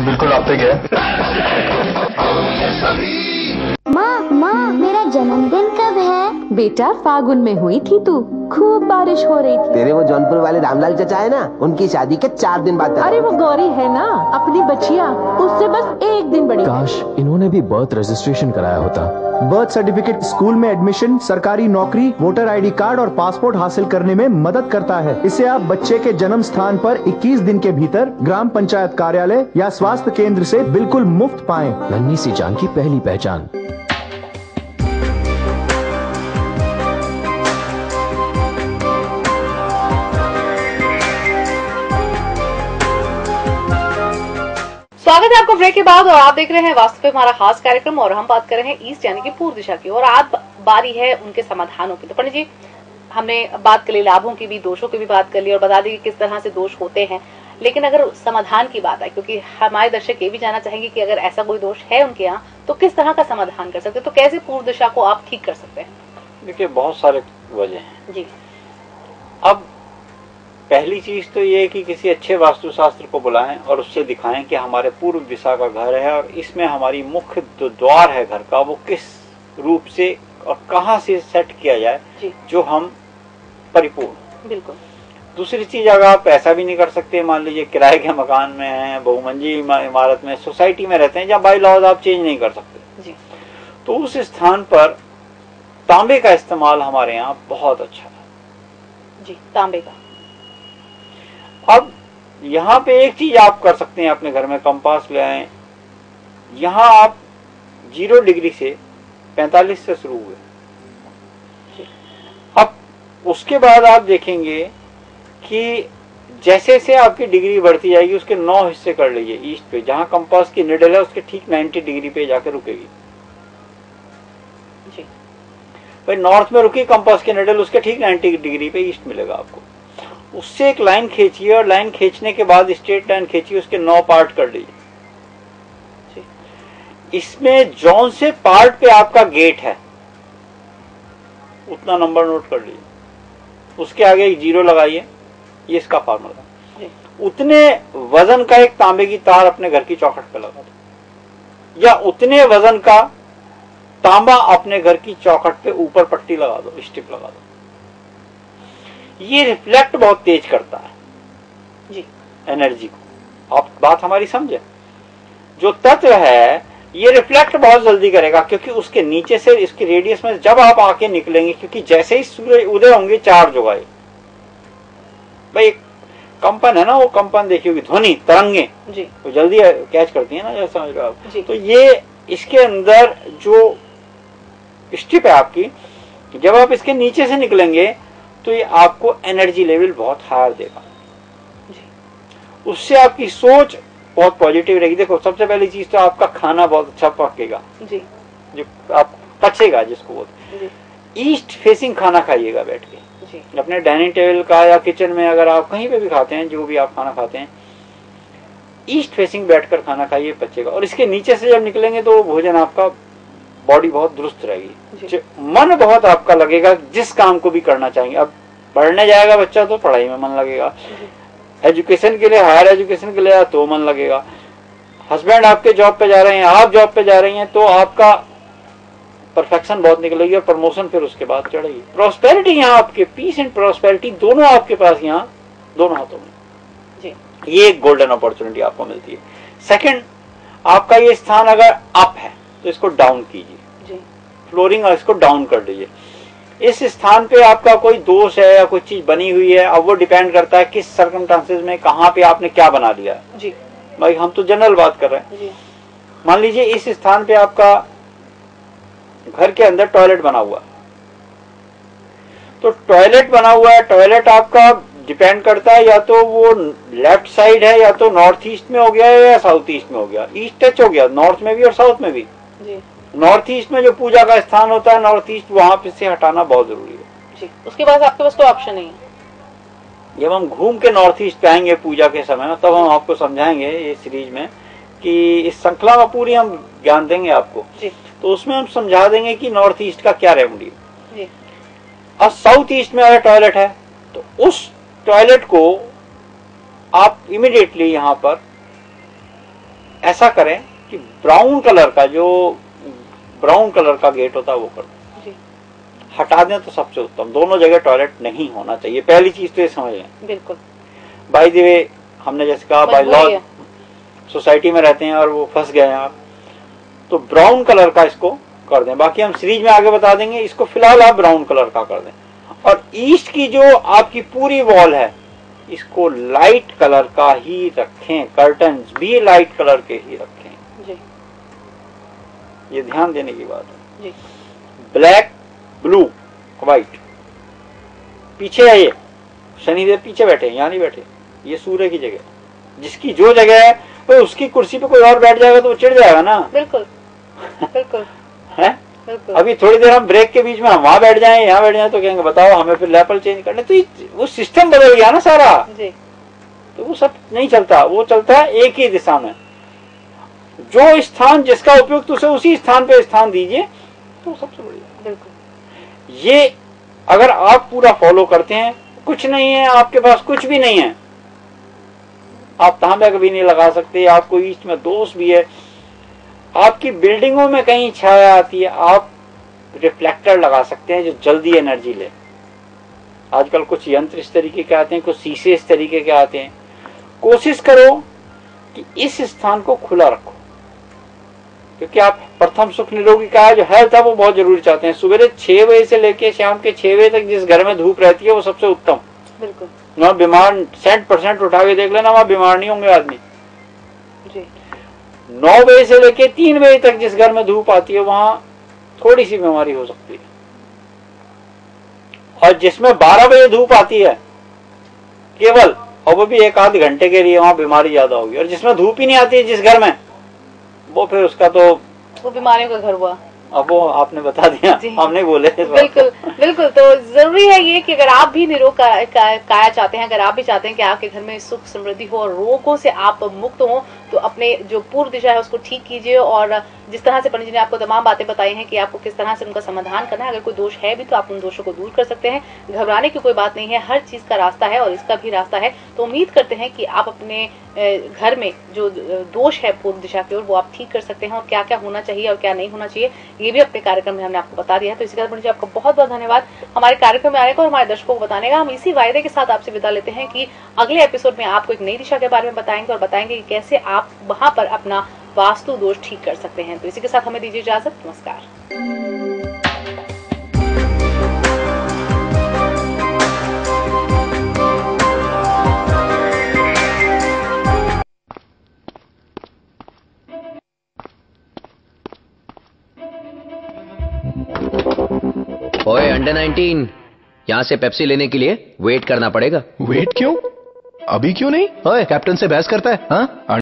बिल्कुल आप पे गया। माँ मेरा जन्मदिन कब है? बेटा फागुन में हुई थी तू, खूब बारिश हो रही थी। तेरे वो जौनपुर वाले रामलाल चचा है ना, उनकी शादी के 4 दिन बाद। अरे वो गौरी है ना अपनी बचिया, उससे बस 1 दिन बड़ी। काश इन्होंने भी बर्थ रजिस्ट्रेशन कराया होता। बर्थ सर्टिफिकेट स्कूल में एडमिशन, सरकारी नौकरी, वोटर आईडी कार्ड और पासपोर्ट हासिल करने में मदद करता है। इसे आप बच्चे के जन्म स्थान पर 21 दिन के भीतर ग्राम पंचायत कार्यालय या स्वास्थ्य केंद्र से बिल्कुल मुफ्त पाएं। नन्ही सी जान की पहली पहचान। स्वागत है आपको ब्रेक के बाद और आप देख रहे हैं वास्तव में हमारा खास कार्यक्रम और हम बात कर रहे हैं ईस्ट यानी कि पूर्व दिशा की और आज बारी है उनके समाधानों की। तो पंडित जी हमने बात कर ली लाभों की भी, दोषों की भी बात कर ली और बता दी कि किस तरह से दोष होते हैं, लेकिन अगर समाधान की बात है क्योंकि हमारे दर्शक ये भी जानना चाहेंगे कि अगर ऐसा कोई दोष है उनके यहाँ तो किस तरह का समाधान कर सकते हैं, तो कैसे पूर्व दिशा को आप ठीक कर सकते हैं? देखिए बहुत सारे वजह हैं जी। अब पहली चीज तो ये है कि किसी अच्छे वास्तुशास्त्र को बुलाएं और उससे दिखाएं कि हमारे पूर्व दिशा का घर है और इसमें हमारी मुख्य जो द्वार है घर का वो किस रूप से और कहां से सेट किया जाए जो हम परिपूर्ण। बिल्कुल। दूसरी चीज, अगर आप ऐसा भी नहीं कर सकते, मान लीजिए किराए के मकान में हैं, बहुमंजिली इमारत में, सोसाइटी में रहते हैं जहाँ बाई लॉज आप चेंज नहीं कर सकते जी। तो उस स्थान पर तांबे का इस्तेमाल हमारे यहाँ बहुत अच्छा है जी। तांबे का। अब यहाँ पे एक चीज आप कर सकते हैं, अपने घर में कंपास ले आए, यहाँ आप 0 डिग्री से 45 से शुरू हुए। अब उसके बाद आप देखेंगे कि जैसे जैसे आपकी डिग्री बढ़ती जाएगी उसके 9 हिस्से कर लीजिए ईस्ट पे, जहां कंपास की निडल है उसके ठीक 90 डिग्री पे जाकर रुकेगी जी। भाई नॉर्थ में रुकी कंपास की निडल, उसके ठीक 90 डिग्री पे ईस्ट मिलेगा आपको। उससे एक लाइन खींचिए और लाइन खींचने के बाद स्ट्रेट लाइन खींचिए, उसके 9 पार्ट कर लीजिए। इसमें जौन से पार्ट पे आपका गेट है उतना नंबर नोट कर लीजिए, उसके आगे एक 0 लगाइए, ये इसका फार्मूला। उतने वजन का एक तांबे की तार अपने घर की चौखट पे लगा दो, या उतने वजन का तांबा अपने घर की चौखट पे ऊपर पट्टी लगा दो, स्टिप लगा दो। ये रिफ्लेक्ट बहुत तेज करता है जी एनर्जी को। आप बात हमारी समझे? जो तत्व है ये रिफ्लेक्ट बहुत जल्दी करेगा, क्योंकि उसके नीचे से इसकी रेडियस में जब आप आके निकलेंगे, क्योंकि जैसे ही सूर्य उदय होंगे चार्ज होगा ये। भाई कंपन है ना, वो कंपन देखी होगी, ध्वनि तरंगे जी, तो जल्दी कैच करती है ना, जैसा समझ रहे हो आप। तो ये इसके अंदर जो स्ट्रिप है आपकी, जब आप इसके नीचे से निकलेंगे तो ये आपको एनर्जी लेवल बहुत हायर देगा, उससे आपकी सोच बहुत पॉजिटिव रहेगी। देखो सबसे पहली चीज तो आपका खाना बहुत अच्छा पकेगा जी, जो आप पचेगा जिसको बोलते, ईस्ट फेसिंग खाना खाइएगा बैठ के जी। अपने डाइनिंग टेबल का या किचन में, अगर आप कहीं पे भी खाते हैं, जो भी आप खाना खाते हैं, ईस्ट फेसिंग बैठकर खाना खाइए, पचेगा। और इसके नीचे से जब निकलेंगे तो भोजन आपका बॉडी बहुत दुरुस्त रहेगी, मन बहुत आपका लगेगा जिस काम को भी करना चाहेंगे। अब पढ़ने जाएगा बच्चा तो पढ़ाई में मन लगेगा, एजुकेशन के लिए, हायर एजुकेशन के लिए तो मन लगेगा, हस्बैंड आपके जॉब पे जा रहे हैं, आप जॉब पे जा रही हैं, तो आपका परफेक्शन बहुत निकलेगी और प्रमोशन फिर उसके बाद चढ़ेगी। प्रॉस्पेरिटी यहाँ आपके, पीस एंड प्रॉस्पेरिटी दोनों आपके पास यहाँ दोनों हाथों में जी। ये एक गोल्डन अपॉर्चुनिटी आपको मिलती है। सेकंड, आपका ये स्थान अगर अप है तो इसको डाउन कीजिए, फ्लोरिंग और इसको डाउन कर दीजिए। इस स्थान पे आपका कोई दोष है या कोई चीज बनी हुई है, अब वो डिपेंड करता है किस सर्कमस्टांसेस में कहाँ पे आपने क्या बना लिया जी। भाई हम तो जनरल बात कर रहे हैं जी। मान लीजिए इस स्थान पे आपका घर के अंदर टॉयलेट बना हुआ, तो टॉयलेट बना हुआ है, टॉयलेट आपका डिपेंड करता है या तो वो लेफ्ट साइड है या तो नॉर्थ ईस्ट में हो गया है या साउथ ईस्ट में हो गया। ईस्ट टच हो गया नॉर्थ में भी और साउथ में भी जी। नॉर्थ ईस्ट में जो पूजा का स्थान होता है, नॉर्थ ईस्ट, वहां पे से हटाना बहुत जरूरी है जी। उसके बाद आपके पास कोई ऑप्शन नहीं है। जब हम घूम के नॉर्थ ईस्ट पे आएंगे पूजा के समय में, तब हम आपको समझाएंगे ये सीरीज में कि इस श्रृंखला में पूरी हम ज्ञान देंगे आपको जी। तो उसमें हम समझा देंगे कि नॉर्थ ईस्ट का क्या रेमेडी है। और साउथ ईस्ट में अगर टॉयलेट है तो उस टॉयलेट को आप इमीडिएटली यहाँ पर ऐसा करें कि ब्राउन कलर का गेट होता है वो कर दें, हटा दें तो सबसे उत्तम। दोनों जगह टॉयलेट नहीं होना चाहिए, पहली चीज तो ये समझ लें। बिल्कुल। बाय द वे, हमने जैसे कहा बाय लॉ सोसाइटी में रहते हैं और वो फंस गए हैं आप, तो ब्राउन कलर का इसको कर दें। बाकी हम सीरीज में आगे बता देंगे, इसको फिलहाल आप ब्राउन कलर का कर दें। और ईस्ट की जो आपकी पूरी वॉल है इसको लाइट कलर का ही रखें, कर्टन्स भी लाइट कलर के ही रखें जी। ये ध्यान देने की बात है जी। Black, blue, white. पीछे है ये शनिदेव, पीछे बैठे हैं, यहाँ नहीं बैठे, ये सूर्य की जगह। जिसकी जो जगह है तो उसकी कुर्सी पे कोई और बैठ जाएगा तो वो चिढ़ जाएगा ना। बिल्कुल बिल्कुल है। बिल्कुल। अभी थोड़ी देर हम ब्रेक के बीच में हम वहां बैठ जाएं, यहाँ बैठ जाएं तो कहेंगे बताओ हमें फिर लेवल चेंज करने। तो वो सिस्टम बदल गया ना सारा जी। तो वो सब नहीं चलता, वो चलता है एक ही दिशा में। जो स्थान जिसका उपयुक्त उसे उसी स्थान पे स्थान दीजिए तो सबसे बढ़िया। बिल्कुल। ये अगर आप पूरा फॉलो करते हैं, कुछ नहीं है आपके पास, कुछ भी नहीं है, आप तांबा कभी नहीं लगा सकते, आपको ईस्ट में दोष भी है, आपकी बिल्डिंगों में कहीं छाया आती है, आप रिफ्लेक्टर लगा सकते हैं जो जल्दी एनर्जी ले। आजकल कुछ यंत्र इस तरीके के आते हैं, कुछ शीशे इस तरीके के आते हैं। कोशिश करो कि इस स्थान को खुला रखो, क्योंकि आप प्रथम सुख निरोगी का जो हेल्थ है वो बहुत जरूरी चाहते हैं। सुबह 6 बजे से लेकर शाम के 6 बजे तक जिस घर में धूप रहती है वो सबसे उत्तम। बिल्कुल। वहाँ बीमार 100% उठा के देख लेना, वहाँ बीमार नहीं होंगे आदमी जी। 9 बजे से लेके 3 बजे तक जिस घर में धूप आती है वहां थोड़ी सी बीमारी हो सकती है, और जिसमें 12 बजे धूप आती है केवल, और वो भी 1-8 घंटे के लिए, वहां बीमारी ज्यादा होगी। और जिसमें धूप ही नहीं आती है जिस घर में, वो फिर उसका तो वो बीमारियों का घर हुआ। अब वो आपने बता दिया, हमने बोले। बिल्कुल बिल्कुल। तो जरूरी है ये कि अगर आप भी निरोग काया चाहते हैं, अगर आप भी चाहते हैं कि आपके घर में सुख समृद्धि हो और रोगों से आप मुक्त हो, तो अपने जो पूर्व दिशा है उसको ठीक कीजिए। और जिस तरह से पंडित जी ने आपको तमाम बातें बताई हैं कि आपको किस तरह से उनका समाधान करना है, अगर कोई दोष है भी तो आप उन दोषों को दूर कर सकते हैं। घबराने की कोई बात नहीं है, हर चीज का रास्ता है और इसका भी रास्ता है। तो उम्मीद करते हैं कि आप अपने घर में जो दोष है पूर्व दिशा की ओर वो आप ठीक कर सकते हैं, और क्या क्या होना चाहिए और क्या नहीं होना चाहिए ये भी अपने कार्यक्रम में हमने आपको बता दिया है। तो इसी तरह पंडित जी आपका बहुत बहुत धन्यवाद हमारे कार्यक्रम में आने का और हमारे दर्शकों को बताने का। हम इसी वायदे के साथ आपसे विदा लेते हैं कि अगले एपिसोड में आपको एक नई दिशा के बारे में बताएंगे और बताएंगे कि कैसे आप वहां पर अपना वास्तु दोष ठीक कर सकते हैं। तो इसी के साथ हमें दीजिए इजाजत। नमस्कार। ओए अंडर 19, यहाँ से पेप्सी लेने के लिए वेट करना पड़ेगा। वेट क्यों? अभी क्यों नहीं? ओए कैप्टन से बहस करता है हाँ?